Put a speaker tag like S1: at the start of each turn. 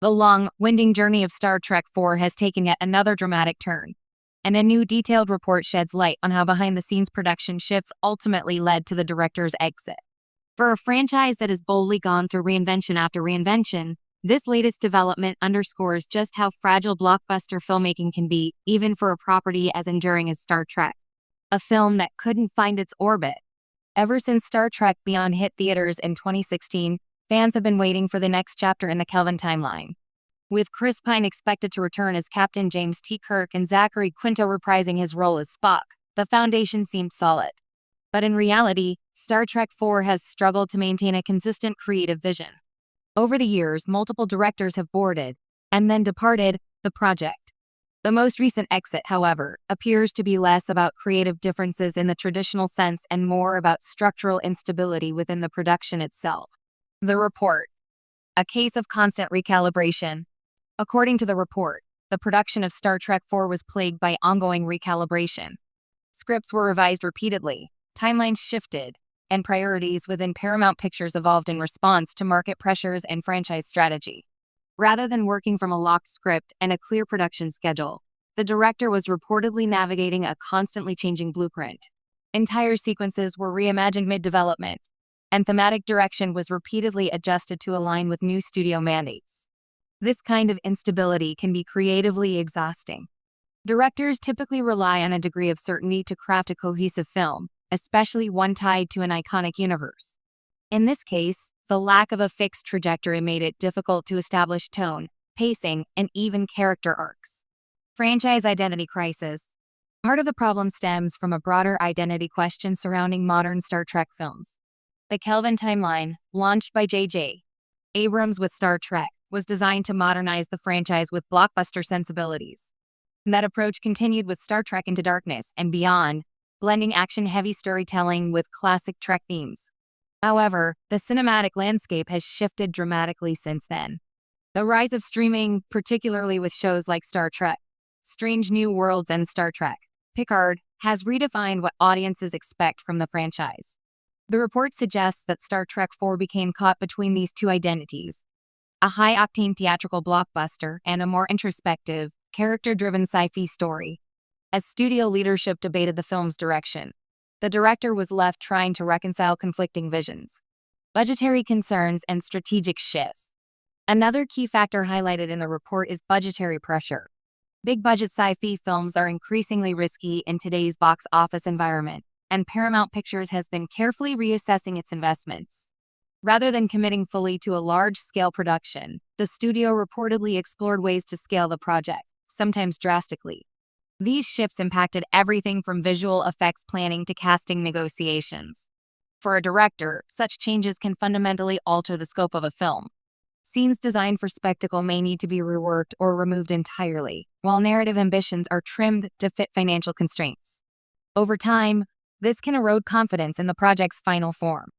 S1: The long, winding journey of Star Trek IV has taken yet another dramatic turn, and a new detailed report sheds light on how behind-the-scenes production shifts ultimately led to the director's exit. For a franchise that has boldly gone through reinvention after reinvention, this latest development underscores just how fragile blockbuster filmmaking can be, even for a property as enduring as Star Trek. A film that couldn't find its orbit. Ever since Star Trek Beyond hit theaters in 2016, fans have been waiting for the next chapter in the Kelvin timeline. With Chris Pine expected to return as Captain James T. Kirk and Zachary Quinto reprising his role as Spock, the foundation seemed solid. But in reality, Star Trek IV has struggled to maintain a consistent creative vision. Over the years, multiple directors have boarded, and then departed, the project. The most recent exit, however, appears to be less about creative differences in the traditional sense and more about structural instability within the production itself. The report. A case of constant recalibration. According to the report, the production of Star Trek IV was plagued by ongoing recalibration. Scripts were revised repeatedly, timelines shifted, and priorities within Paramount Pictures evolved in response to market pressures and franchise strategy. Rather than working from a locked script and a clear production schedule, the director was reportedly navigating a constantly changing blueprint. Entire sequences were reimagined mid-development, and thematic direction was repeatedly adjusted to align with new studio mandates. This kind of instability can be creatively exhausting. Directors typically rely on a degree of certainty to craft a cohesive film, especially one tied to an iconic universe. In this case, the lack of a fixed trajectory made it difficult to establish tone, pacing, and even character arcs. Franchise identity crisis. Part of the problem stems from a broader identity question surrounding modern Star Trek films. The Kelvin timeline, launched by J.J. Abrams with Star Trek, was designed to modernize the franchise with blockbuster sensibilities. That approach continued with Star Trek Into Darkness and Beyond, blending action-heavy storytelling with classic Trek themes. However, the cinematic landscape has shifted dramatically since then. The rise of streaming, particularly with shows like Star Trek, Strange New Worlds, and Star Trek Picard, has redefined what audiences expect from the franchise. The report suggests that Star Trek IV became caught between these two identities, a high-octane theatrical blockbuster and a more introspective, character-driven sci-fi story. As studio leadership debated the film's direction, the director was left trying to reconcile conflicting visions, budgetary concerns, and strategic shifts. Another key factor highlighted in the report is budgetary pressure. Big-budget sci-fi films are increasingly risky in today's box office environment, and Paramount Pictures has been carefully reassessing its investments. Rather than committing fully to a large-scale production, the studio reportedly explored ways to scale the project, sometimes drastically. These shifts impacted everything from visual effects planning to casting negotiations. For a director, such changes can fundamentally alter the scope of a film. Scenes designed for spectacle may need to be reworked or removed entirely, while narrative ambitions are trimmed to fit financial constraints. Over time, this can erode confidence in the project's final form.